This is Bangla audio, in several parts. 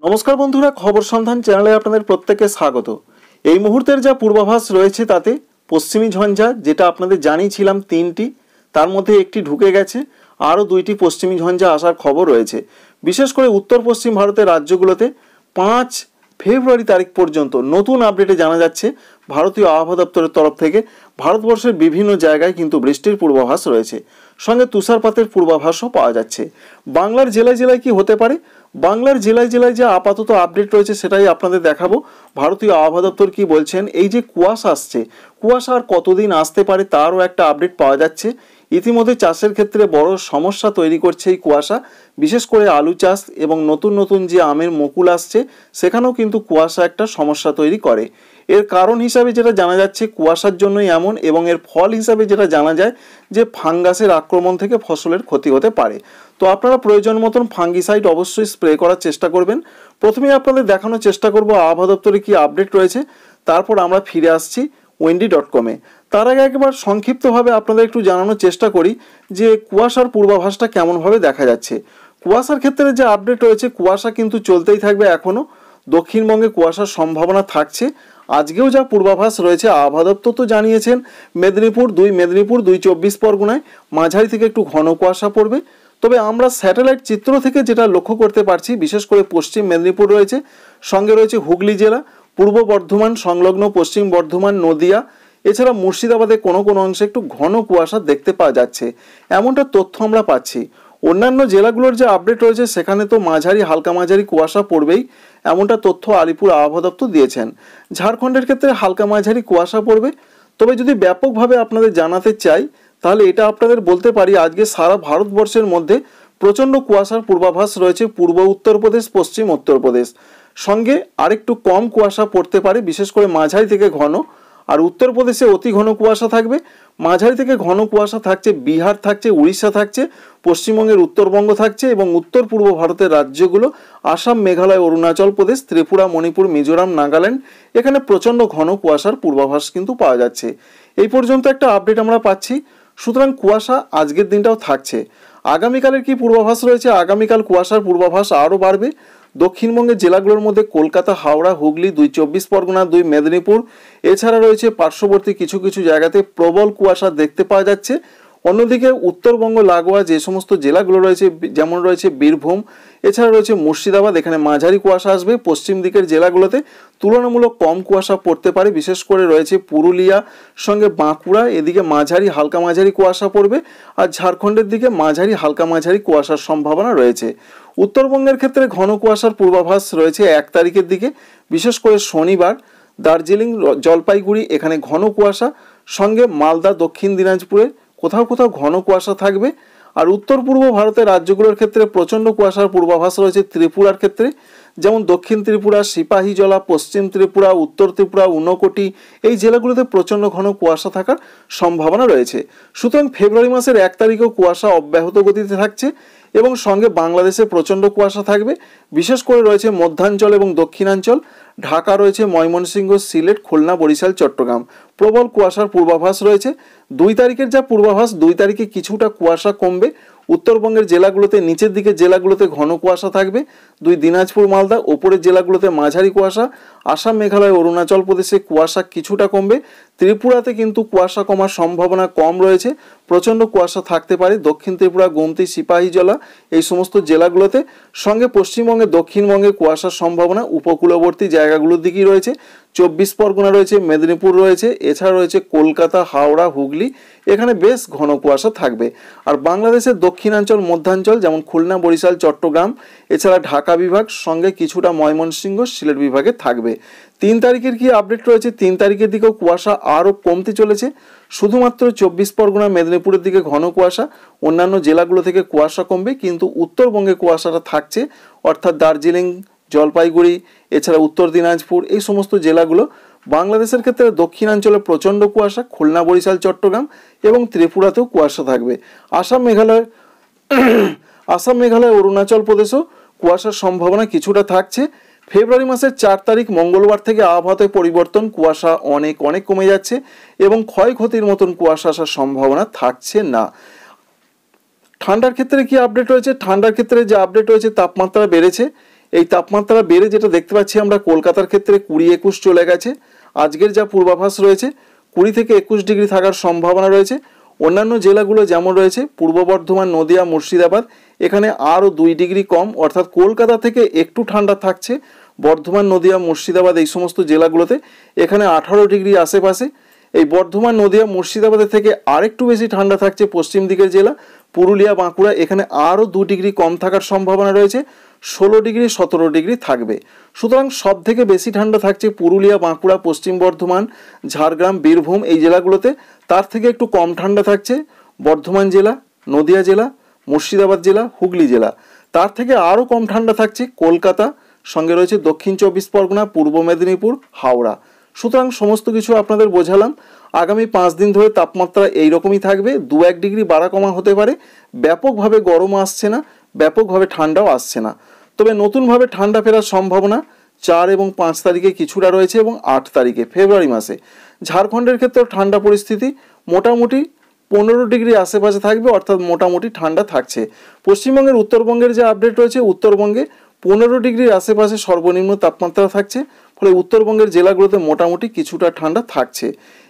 নমস্কার বন্ধুরা, খবর সন্ধান চ্যানেলে আপনাদের প্রত্যেককে স্বাগত। এই মুহূর্তের যা পূর্বাভাস রয়েছে তাতে পশ্চিমী ঝঞ্ঝা, যেটা আপনাদের জানিয়েছিলাম তিনটি, তার মধ্যে একটি ঢুকে গেছে, আরও দুইটি পশ্চিমী ঝঞ্ঝা আসার খবর রয়েছে। বিশেষ করে উত্তর পশ্চিম ভারতের রাজ্যগুলোতে 5 ফেব্রুয়ারি তারিখ পর্যন্ত নতুন আপডেটে জানা যাচ্ছে ভারতীয় আবহাওয়া দপ্তরের তরফ থেকে ভারতবর্ষের বিভিন্ন জায়গায় কিন্তু বৃষ্টির পূর্বাভাস রয়েছে, সঙ্গে তুষারপাতের পূর্বাভাসও পাওয়া যাচ্ছে। বাংলার জেলায় জেলায় কি হতে পারে, বাংলার জেলায় জেলায় যে আপাতত আপডেট রয়েছে সেটাই আপনাদের দেখাবো। ভারতীয় আবহাওয়া দপ্তর কি বলছেন, এই যে কুয়াশা আসছে, কুয়াশা আর কতদিন আসতে পারে তারও একটা আপডেট পাওয়া যাচ্ছে। ইতিমধ্যে চাষের ক্ষেত্রে বড় সমস্যা তৈরি করছে এই কুয়াশা, বিশেষ করে আলু চাষ এবং নতুন নতুন যে আমের মুকুল আসছে সেখানেও কিন্তু কুয়াশা একটা সমস্যা তৈরি করে। এর কারণ হিসাবে যেটা জানা যাচ্ছে কুয়াশার জন্যই এমন, এবং এর ফল হিসাবে যেটা জানা যায় যে ফাঙ্গাসের আক্রমণ থেকে ফসলের ক্ষতি হতে পারে। তো আপনারা প্রয়োজন মতন ফাঙ্গিসাইড অবশ্যই স্প্রে করার চেষ্টা করবেন। প্রথমেই আপনাদের দেখানোর চেষ্টা করব আবহাওয়া দপ্তরে কি আপডেট রয়েছে, তারপর আমরা ফিরে আসছি windy.com-এ। তার আগে একবার সংক্ষিপ্তভাবে আপনাদের একটু জানানোর চেষ্টা করি যে কুয়াশার পূর্বাভাসটা কেমনভাবে দেখা যাচ্ছে। কুয়াশার ক্ষেত্রে যে আপডেট রয়েছে, কুয়াশা কিন্তু চলতেই থাকবে এখনও। দক্ষিণবঙ্গে কুয়াশার সম্ভাবনা থাকছে। আজকেও যা পূর্বাভাস রয়েছে আবহাওয়া দপ্তর তো জানিয়েছেন মেদিনীপুর 2 24 পরগনায় মাঝারি থেকে একটু ঘন কুয়াশা পড়বে। তবে আমরা স্যাটেলাইট চিত্র থেকে যেটা লক্ষ্য করতে পারছি, বিশেষ করে পশ্চিম মেদিনীপুর রয়েছে, সঙ্গে রয়েছে হুগলি জেলা, পূর্ব বর্ধমান সংলগ্ন পশ্চিম বর্ধমান, নদিয়া, এছাড়া মুর্শিদাবাদে কোনো কোনো অংশে একটু ঘন কুয়াশা দেখতে পাওয়া যাচ্ছে, এমনটা তথ্য আমরা পাচ্ছি। অন্যান্য জেলাগুলোর যে আপডেট রয়েছে সেখানে তো মাঝারি হালকা মাঝারি কুয়াশা পড়বেই, এমনটা তথ্য আলিপুর আবহাওয়া দপ্তর দিয়েছেন। ঝাড়খণ্ডের ক্ষেত্রে হালকা মাঝারি কুয়াশা পড়বে। তবে যদি ব্যাপকভাবে আপনাদের জানাতে চাই তাহলে এটা আপনাদের বলতে পারি, আজকে সারা ভারতবর্ষের মধ্যে প্রচণ্ড কুয়াশার পূর্বাভাস রয়েছে পূর্ব উত্তরপ্রদেশ, পশ্চিম উত্তরপ্রদেশ, সঙ্গে আরেকটু কম কুয়াশা পড়তে পারে, বিশেষ করে মাঝারি থেকে ঘন। আর উত্তরপ্রদেশে অতি ঘন কুয়াশা থাকবে, মাঝারি থেকে ঘন কুয়াশা থাকছে বিহার, থাকছে উড়িষ্যা, থাকছে পশ্চিমবঙ্গের উত্তরবঙ্গ, থাকছে এবং উত্তর পূর্ব ভারতের রাজ্যগুলো আসাম, মেঘালয়, অরুণাচল প্রদেশ, ত্রিপুরা, মণিপুর, মিজোরাম, নাগাল্যান্ড, এখানে প্রচণ্ড ঘন কুয়াশার পূর্বাভাস কিন্তু পাওয়া যাচ্ছে। এই পর্যন্ত একটা আপডেট আমরা পাচ্ছি। সুতরাং কুয়াশা আজকের দিনটাও থাকছে। আগামীকালের কি পূর্বাভাস রয়েছে, আগামীকাল কুয়াশার পূর্বাভাস আরও বাড়বে। দক্ষিণবঙ্গের জেলাগুলোর মধ্যে কলকাতা, হাওড়া, হুগলি, 2 24 পরগনা, 2 মেদিনীপুর, এছাড়া রয়েছে পার্শ্ববর্তী কিছু কিছু জায়গাতে প্রবল কুয়াশা দেখতে পাওয়া যাচ্ছে। অন্যদিকে উত্তরবঙ্গ লাগোয়া যে সমস্ত জেলাগুলো রয়েছে, যেমন রয়েছে বীরভূম, এছাড়া রয়েছে মুর্শিদাবাদ, এখানে মাঝারি কুয়াশা আসবে। পশ্চিম দিকের জেলাগুলোতে তুলনামূলক কম কুয়াশা পড়তে পারে, বিশেষ করে রয়েছে পুরুলিয়া, সঙ্গে বাঁকুড়া, এদিকে মাঝারি হালকা মাঝারি কুয়াশা পড়বে। আর ঝাড়খণ্ডের দিকে মাঝারি হালকা মাঝারি কুয়াশার সম্ভাবনা রয়েছে। উত্তরবঙ্গের ক্ষেত্রে ঘন কুয়াশার পূর্বাভাস রয়েছে 1 তারিখের দিকে, বিশেষ করে শনিবার দার্জিলিং, জলপাইগুড়ি, এখানে ঘন কুয়াশা, সঙ্গে মালদা, দক্ষিণ দিনাজপুরে কোথাও কোথাও ঘন কুয়াশা থাকবে। আর উত্তর পূর্ব ভারতের রাজ্যগুলোর ক্ষেত্রে প্রচণ্ড কুয়াশার পূর্বাভাস রয়েছে ত্রিপুরার ক্ষেত্রে, যেমন দক্ষিণ ত্রিপুরা, সিপাহীজলা, পশ্চিম ত্রিপুরা, উত্তর ত্রিপুরা, ঊনকোটি, এই জেলাগুলোতে প্রচণ্ড ঘন কুয়াশা থাকার সম্ভাবনা রয়েছে। সুতরাং ফেব্রুয়ারি মাসের 1 তারিখেও কুয়াশা অব্যাহত গতিতে থাকছে এবং সঙ্গে বাংলাদেশে প্রচণ্ড কুয়াশা থাকবে, বিশেষ করে রয়েছে মধ্যাঞ্চল এবং দক্ষিণাঞ্চল, ঢাকা রয়েছে, ময়মনসিংহ, সিলেট, খুলনা, বরিশাল, চট্টগ্রাম, প্রবল কুয়াশার পূর্বাভাস রয়েছে। 2 তারিখের যা পূর্বাভাস, 2 তারিখে কিছুটা কুয়াশা কমবে। উত্তরবঙ্গের জেলাগুলোতে, নিচের দিকের জেলাগুলোতে ঘন কুয়াশা থাকবে। 2 দিনাজপুর, মালদা, ওপরের জেলাগুলোতে মাঝারি কুয়াশা। আসাম, মেঘালয়, অরুণাচল প্রদেশে কুয়াশা কিছুটা কমবে। ত্রিপুরাতে কিন্তু কুয়াশা কমার সম্ভাবনা কম রয়েছে, প্রচণ্ড কুয়াশা থাকতে পারে দক্ষিণ ত্রিপুরা, গোমতী, সিপাহীজলা, এই সমস্ত জেলাগুলোতে। সঙ্গে পশ্চিমবঙ্গে, দক্ষিণবঙ্গে কুয়াশার সম্ভাবনা উপকূলবর্তী জায়গাগুলোর দিকেই রয়েছে। 24 পরগনা রয়েছে, মেদিনীপুর রয়েছে, এছাড়া রয়েছে কলকাতা, হাওড়া, হুগলি, এখানে বেশ ঘন কুয়াশা থাকবে। আর বাংলাদেশের দক্ষিণাঞ্চল, মধ্যাঞ্চল, যেমন খুলনা, বরিশাল, চট্টগ্রাম, এছাড়া ঢাকা বিভাগ, সঙ্গে কিছুটা ময়মনসিংহ, সিলেট বিভাগে থাকবে। 3 তারিখের কি আপডেট রয়েছে, 3 তারিখের দিকেও কুয়াশা আরও কমতে চলেছে। শুধুমাত্র 24 পরগনা, মেদিনীপুরের দিকে ঘন কুয়াশা, অন্যান্য জেলাগুলো থেকে কুয়াশা কমবে, কিন্তু উত্তরবঙ্গে কুয়াশাটা থাকছে, অর্থাৎ দার্জিলিং, জলপাইগুড়ি, এছাড়া উত্তর দিনাজপুর, এই সমস্ত জেলাগুলো। বাংলাদেশের ক্ষেত্রে দক্ষিণাঞ্চলে প্রচণ্ড কুয়াশা, খুলনা, বরিশাল, চট্টগ্রাম এবং ত্রিপুরাতেও কুয়াশা থাকবে। আসাম, মেঘালয়, অরুণাচল প্রদেশেও কুয়াশার সম্ভাবনা কিছুটা থাকছে। ফেব্রুয়ারি মাসের 4 তারিখ মঙ্গলবার থেকে আবহাওয়াতে পরিবর্তন, কুয়াশা অনেক অনেক কমে যাচ্ছে এবং ক্ষয়ক্ষতির মতন কুয়াশা আসার সম্ভাবনা থাকছে না। ঠান্ডার ক্ষেত্রে কি আপডেট রয়েছে, ঠান্ডার ক্ষেত্রে যে আপডেট রয়েছে, তাপমাত্রা বেড়েছে এই তাপমাত্রা বেড়ে যেটা দেখতে পাচ্ছি আমরা কলকাতার ক্ষেত্রে 20-21 চলে গেছে। আজকের যা পূর্বাভাস রয়েছে 20 থেকে 21 ডিগ্রি থাকার সম্ভাবনা রয়েছে। অন্যান্য জেলাগুলো যেমন রয়েছে পূর্ব বর্ধমান, নদিয়া, মুর্শিদাবাদ, এখানে আরও 2 ডিগ্রি কম, অর্থাৎ কলকাতা থেকে একটু ঠান্ডা থাকছে। বর্ধমান, নদিয়া, মুর্শিদাবাদ এই সমস্ত জেলাগুলোতে এখানে 18 ডিগ্রি আশেপাশে। এই বর্ধমান, নদিয়া, মুর্শিদাবাদের থেকে আরেকটু বেশি ঠান্ডা থাকছে পশ্চিম দিকের জেলা পুরুলিয়া, বাঁকুড়া, এখানে আরও 2 ডিগ্রি কম থাকার সম্ভাবনা রয়েছে। 16 ডিগ্রি 17 ডিগ্রি থাকবে। সুতরাং সব থেকে বেশি ঠান্ডা থাকছে পুরুলিয়া, বাঁকুড়া, পশ্চিম বর্ধমান, ঝাড়গ্রাম, বীরভূম এই জেলাগুলোতে। তার থেকে একটু কম ঠান্ডা থাকছে বর্ধমান জেলা, নদিয়া জেলা, মুর্শিদাবাদ জেলা, হুগলি জেলা। তার থেকে আরও কম ঠান্ডা থাকছে কলকাতা, সঙ্গে রয়েছে দক্ষিণ 24 পরগনা, পূর্ব মেদিনীপুর, হাওড়া। সুতরাং সমস্ত কিছু আপনাদের বোঝালাম। আগামী 5 দিন ধরে তাপমাত্রা এইরকমই থাকবে, 2-1 ডিগ্রি বাড়া কমা হতে পারে। ব্যাপকভাবে গরম আসছে না, ব্যাপকভাবে ঠান্ডাও আসছে না। তবে নতুনভাবে ঠান্ডা ফেরার সম্ভাবনা 4 এবং 5 তারিখে কিছুটা রয়েছে এবং 8 তারিখে ফেব্রুয়ারি মাসে। ঝাড়খণ্ডের ক্ষেত্রেও ঠান্ডা পরিস্থিতি মোটামুটি 15 ডিগ্রি আশেপাশে থাকবে, অর্থাৎ মোটামুটি ঠান্ডা থাকছে। পশ্চিমবঙ্গের উত্তরবঙ্গের যে আপডেট রয়েছে, উত্তরবঙ্গে 15 ডিগ্রির আশেপাশে সর্বনিম্ন তাপমাত্রা থাকছে, ফলে উত্তরবঙ্গের জেলাগুলোতে মোটামুটি কিছুটা ঠান্ডা থাকছে।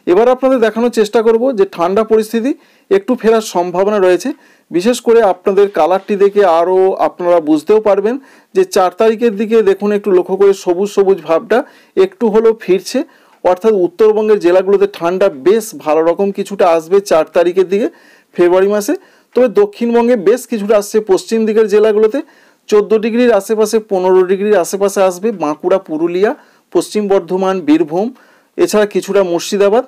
এবার আপনাদের দেখানোর চেষ্টা করব যে ঠান্ডা পরিস্থিতি একটু ফেরার সম্ভাবনা রয়েছে। বিশেষ করে আপনাদের কালারটি দেখে আরও আপনারা বুঝতেও পারবেন যে 4 তারিখের দিকে দেখুন একটু লক্ষ্য করে সবুজ সবুজ ভাবটা একটু হলেও ফিরছে, অর্থাৎ উত্তরবঙ্গের জেলাগুলোতে ঠান্ডা বেশ ভালো রকম কিছুটা আসবে 4 তারিখের দিকে ফেব্রুয়ারি মাসে। তবে দক্ষিণবঙ্গে বেশ কিছুটা আসছে পশ্চিম দিকের জেলাগুলোতে 14 ডিগ্রির আশেপাশে, 15 ডিগ্রির আশেপাশে আসবে বাঁকুড়া, পুরুলিয়া, পশ্চিম বর্ধমান, বীরভূম, এছাড়া কিছুটা মুর্শিদাবাদ।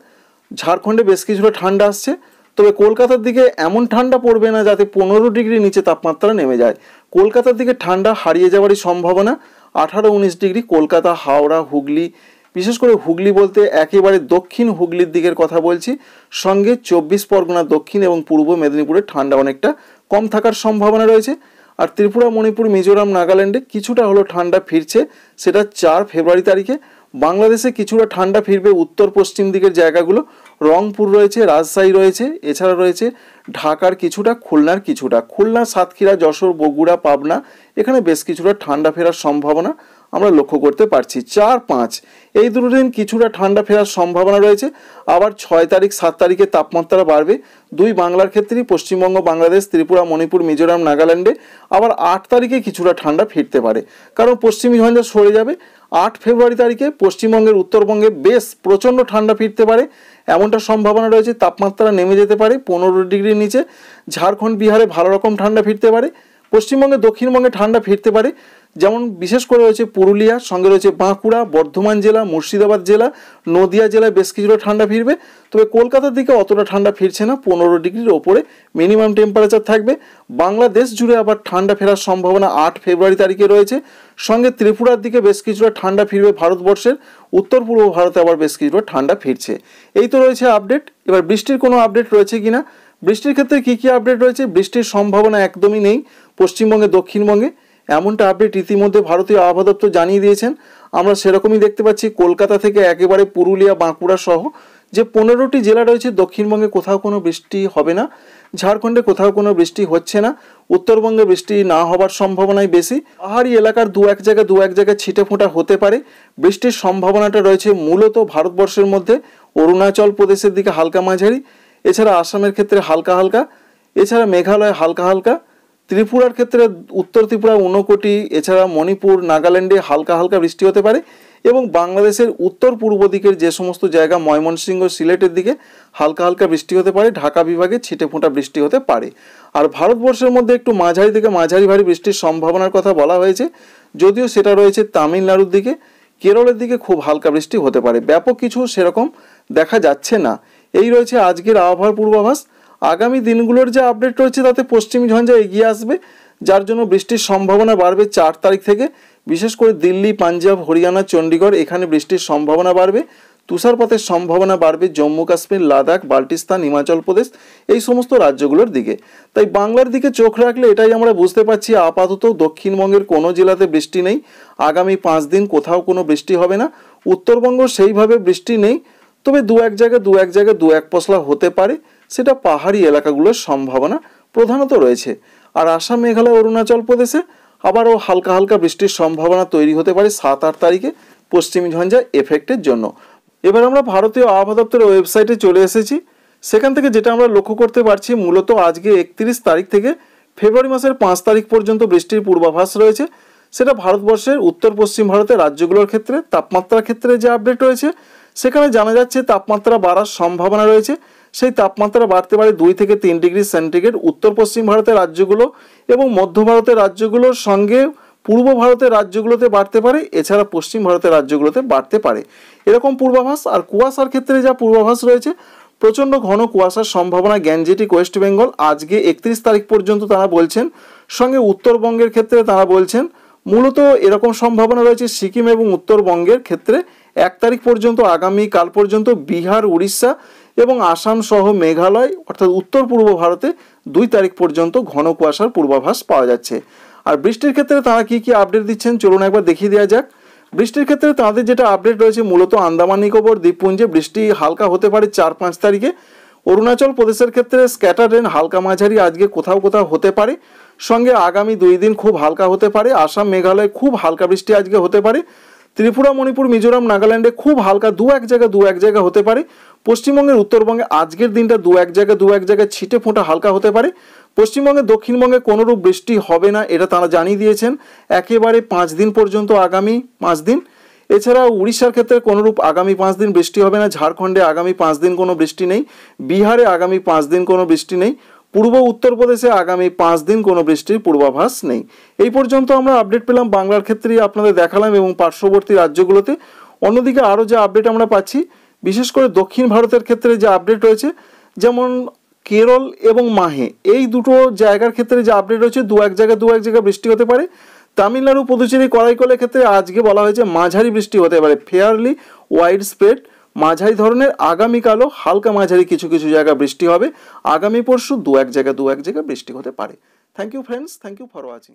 ঝাড়খণ্ডে বেশ কিছুটা ঠান্ডা আসছে, তবে কলকাতার দিকে এমন ঠান্ডা পড়বে না যাতে 15 ডিগ্রি নিচে তাপমাত্রা নেমে যায়। কলকাতার দিকে ঠান্ডা হারিয়ে যাওয়ারই সম্ভাবনা। 18-19 ডিগ্রি কলকাতা, হাওড়া, হুগলি, বিশেষ করে হুগলি বলতে একেবারে দক্ষিণ হুগলির দিকের কথা বলছি, সঙ্গে 24 পরগনা দক্ষিণ এবং পূর্ব মেদিনীপুরে ঠান্ডা অনেকটা কম থাকার সম্ভাবনা রয়েছে। আর ত্রিপুরা, মণিপুর, মিজোরাম, নাগাল্যান্ডে কিছুটা হলো ঠান্ডা ফিরছে, সেটা 4 ফেব্রুয়ারি তারিখে। বাংলাদেশে কিছুটা ঠান্ডা ফিরবে উত্তর পশ্চিম দিকের জায়গাগুলো, রংপুর রয়েছে, রাজশাহী রয়েছে, এছাড়া রয়েছে ঢাকার কিছুটা, খুলনার কিছুটা, খুলনা, সাতক্ষীরা, যশোর, বগুড়া, পাবনা, এখানে বেশ কিছুটা ঠান্ডা ফেরার সম্ভাবনা আমরা লক্ষ্য করতে পারছি। 4-5 এই দুটো দিন কিছুটা ঠান্ডা ফেরার সম্ভাবনা রয়েছে। আবার 6 তারিখ 7 তারিখে তাপমাত্রা বাড়বে দুই বাংলার ক্ষেত্রেই, পশ্চিমবঙ্গ, বাংলাদেশ, ত্রিপুরা, মণিপুর, মিজোরাম, নাগাল্যান্ডে। আবার 8 তারিখে কিছুটা ঠান্ডা ফিরতে পারে, কারণ পশ্চিমী ঝঞ্ঝা সরে যাবে। 8 ফেব্রুয়ারি তারিখে পশ্চিমবঙ্গের উত্তরবঙ্গে বেশ প্রচণ্ড ঠান্ডা ফিরতে পারে, এমনটা সম্ভাবনা রয়েছে। তাপমাত্রা নেমে যেতে পারে 15 ডিগ্রির নিচে। ঝাড়খণ্ড, বিহারে ভালো রকম ঠান্ডা ফিরতে পারে। পশ্চিমবঙ্গে, দক্ষিণবঙ্গে ঠান্ডা ফিরতে পারে, যেমন বিশেষ করে রয়েছে পুরুলিয়া, সঙ্গে রয়েছে বাঁকুড়া, বর্ধমান জেলা, মুর্শিদাবাদ জেলা, নদিয়া জেলায় বেশ কিছুটা ঠান্ডা ফিরবে। তবে কলকাতার দিকে অতটা ঠান্ডা ফিরছে না, 15 ডিগ্রির ওপরে মিনিমাম টেম্পারেচার থাকবে। বাংলাদেশ জুড়ে আবার ঠান্ডা ফেরার সম্ভাবনা 8 ফেব্রুয়ারি তারিখে রয়েছে। সঙ্গে ত্রিপুরার দিকে বেশ কিছুটা ঠান্ডা ফিরবে। ভারতবর্ষের উত্তর পূর্ব ভারতে আবার বেশ কিছুটা ঠান্ডা ফিরছে। এই তো রয়েছে আপডেট। এবার বৃষ্টির কোনো আপডেট রয়েছে কিনা, বৃষ্টির ক্ষেত্রে কী কী আপডেট রয়েছে? বৃষ্টির সম্ভাবনা একদমই নেই পশ্চিমবঙ্গে, দক্ষিণবঙ্গে, এমনটা আপডেট ইতিমধ্যে ভারতীয় আবহাওয়া দপ্তর জানিয়ে দিয়েছেন। আমরা সেরকমই দেখতে পাচ্ছি কলকাতা থেকে একেবারে পুরুলিয়া, বাঁকুড়া সহ যে 15টি জেলা রয়েছে, দক্ষিণবঙ্গে কোথাও কোনো বৃষ্টি হবে না, ঝাড়খণ্ডে কোথাও কোনো বৃষ্টি হচ্ছে না, উত্তরবঙ্গে বৃষ্টি না হবার সম্ভাবনাই বেশি। পাহাড়ি এলাকার দু এক জায়গায় ছিটে ফোঁটা হতে পারে। বৃষ্টির সম্ভাবনাটা রয়েছে মূলত ভারতবর্ষের মধ্যে অরুণাচল প্রদেশের দিকে হালকা মাঝারি, এছাড়া আসামের ক্ষেত্রে হালকা হালকা, এছাড়া মেঘালয় হালকা হালকা, ত্রিপুরার ক্ষেত্রে উত্তর ত্রিপুরা, ঊনকোটি, এছাড়া মণিপুর, নাগাল্যান্ডে হালকা হালকা বৃষ্টি হতে পারে। এবং বাংলাদেশের উত্তর পূর্ব দিকের যে সমস্ত জায়গা, ময়মনসিংহ, সিলেটের দিকে হালকা হালকা বৃষ্টি হতে পারে। ঢাকা বিভাগে ছিটে ফোঁটা বৃষ্টি হতে পারে। আর ভারতবর্ষের মধ্যে একটু মাঝারি থেকে মাঝারি ভারী বৃষ্টির সম্ভাবনার কথা বলা হয়েছে, যদিও সেটা রয়েছে তামিলনাড়ুর দিকে, কেরলের দিকে খুব হালকা বৃষ্টি হতে পারে। ব্যাপক কিছু সেরকম দেখা যাচ্ছে না। এই রয়েছে আজকের আবহাওয়ার পূর্বাভাস। আগামী দিনগুলোর যে আপডেট রয়েছে তাতে পশ্চিমী ঝঞ্ঝা এগিয়ে আসবে, যার জন্য বৃষ্টির সম্ভাবনা বাড়বে 4 তারিখ থেকে। বিশেষ করে দিল্লি, পাঞ্জাব, হরিয়ানা, চণ্ডীগড়, এখানে বৃষ্টির সম্ভাবনা বাড়বে। তুষারপাতের সম্ভাবনা বাড়বে জম্মু কাশ্মীর, লাদাখ, বাল্টিস্তান, হিমাচল প্রদেশ, এই সমস্ত রাজ্যগুলোর দিকে। তাই বাংলার দিকে চোখ রাখলে এটাই আমরা বুঝতে পারছি, আপাতত দক্ষিণবঙ্গের কোনো জেলাতে বৃষ্টি নেই। আগামী 5 দিন কোথাও কোনো বৃষ্টি হবে না। উত্তরবঙ্গ সেইভাবে বৃষ্টি নেই, তবে দু এক জায়গায় দু এক পশলা হতে পারে, সেটা পাহাড়ি এলাকাগুলোর সম্ভাবনা প্রধানত রয়েছে। আর আসাম, মেঘালয়, অরুণাচল প্রদেশে আবারও হালকা হালকা বৃষ্টির সম্ভাবনা তৈরি হতে পারে 7-8 তারিখে পশ্চিমী ঝঞ্ঝা এফেক্টের জন্য। এবার আমরা ভারতীয় আবহাওয়া দপ্তরের ওয়েবসাইটে চলে এসেছি। সেখান থেকে যেটা আমরা লক্ষ্য করতে পারছি, মূলত আজকে 31 তারিখ থেকে ফেব্রুয়ারি মাসের 5 তারিখ পর্যন্ত বৃষ্টির পূর্বাভাস রয়েছে। সেটা ভারতবর্ষের উত্তর পশ্চিম ভারতের রাজ্যগুলোর ক্ষেত্রে তাপমাত্রার ক্ষেত্রে যে আপডেট রয়েছে, সেখানে জানা যাচ্ছে তাপমাত্রা বাড়ার সম্ভাবনা রয়েছে। সেই তাপমাত্রা বাড়তে পারে 2 থেকে 3 ডিগ্রি সেন্টিগ্রেড উত্তর পশ্চিম ভারতের রাজ্যগুলো এবং মধ্য ভারতের রাজ্যগুলোর সঙ্গে পূর্ব ভারতের রাজ্যগুলোতে বাড়তে পারে, এছাড়া পশ্চিম ভারতের রাজ্যগুলোতে বাড়তে পারে, এরকম পূর্বাভাস। আর কুয়াশার ক্ষেত্রে যা পূর্বাভাস রয়েছে, প্রচণ্ড ঘন কুয়াশার সম্ভাবনা গ্যাঞ্জেটিক ওয়েস্ট বেঙ্গল আজকে 31 তারিখ পর্যন্ত তারা বলছেন। সঙ্গে উত্তরবঙ্গের ক্ষেত্রে তারা বলছেন মূলত এরকম সম্ভাবনা রয়েছে সিকিম এবং উত্তরবঙ্গের ক্ষেত্রে 1 তারিখ পর্যন্ত, আগামীকাল পর্যন্ত বিহার, উড়িষ্যা এবং আসাম সহ মেঘালয় অর্থাৎ উত্তর পূর্ব ভারতে 2 তারিখ পর্যন্ত ঘন কুয়াশার পূর্বাভাস পাওয়া যাচ্ছে। আর বৃষ্টির ক্ষেত্রে তারা কি কি আপডেট দিচ্ছেন চলুন একবার দেখিয়ে দেওয়া যাক। বৃষ্টির ক্ষেত্রে তাদের যেটা আপডেট রয়েছে, মূলত আন্দামান নিকোবর দ্বীপপুঞ্জে বৃষ্টি হালকা হতে পারে 4-5 তারিখে। অরুণাচল প্রদেশের ক্ষেত্রে স্ক্যাটার রেন হালকা মাঝারি আজকে কোথাও কোথাও হতে পারে। সঙ্গে আগামী 2 দিন খুব হালকা হতে পারে। আসাম, মেঘালয় খুব হালকা বৃষ্টি আজকে হতে পারে। ত্রিপুরা, মণিপুর, মিজোরাম, নাগাল্যান্ডে খুব হালকা 2-1 জায়গা হতে পারে। পশ্চিমবঙ্গের উত্তরবঙ্গে আজকের দিনটা 2-1 জায়গায় ছিটে ফোঁটা হালকা হতে পারে। পশ্চিমবঙ্গে, দক্ষিণবঙ্গে কোনোরূপ বৃষ্টি হবে না, এটা তারা জানিয়ে দিয়েছেন একেবারে 5 দিন পর্যন্ত, আগামী 5 দিন। এছাড়াও উড়িষ্যার ক্ষেত্রে কোনোরূপ আগামী 5 দিন বৃষ্টি হবে না। ঝাড়খণ্ডে আগামী 5 দিন কোনো বৃষ্টি নেই। বিহারে আগামী 5 দিন কোনো বৃষ্টি নেই। পূর্ব উত্তরপ্রদেশে আগামী 5 দিন কোনো বৃষ্টির পূর্বাভাস নেই। এই পর্যন্ত আমরা আপডেট পেলাম বাংলার ক্ষেত্রেই আপনাদের দেখালাম এবং পার্শ্ববর্তী রাজ্যগুলোতে। অন্যদিকে আরও যে আপডেট আমরা পাচ্ছি, বিশেষ করে দক্ষিণ ভারতের ক্ষেত্রে যে আপডেট রয়েছে, যেমন কেরল এবং মাহে এই দুটো জায়গার ক্ষেত্রে যে আপডেট রয়েছে, 2-1 জায়গায় বৃষ্টি হতে পারে। তামিলনাড়ু, পুদুচেরি, করাইকলের ক্ষেত্রে আজকে বলা হয়েছে মাঝারি বৃষ্টি হতে পারে, ফেয়ারলি ওয়াইড স্প্রেড মাঝারি ধরনের। আগামীকালও হালকা মাঝারি কিছু কিছু জায়গায় বৃষ্টি হবে। আগামী পরশু 2-1 জায়গায় বৃষ্টি হতে পারে। Thank you friends, thank you for watching.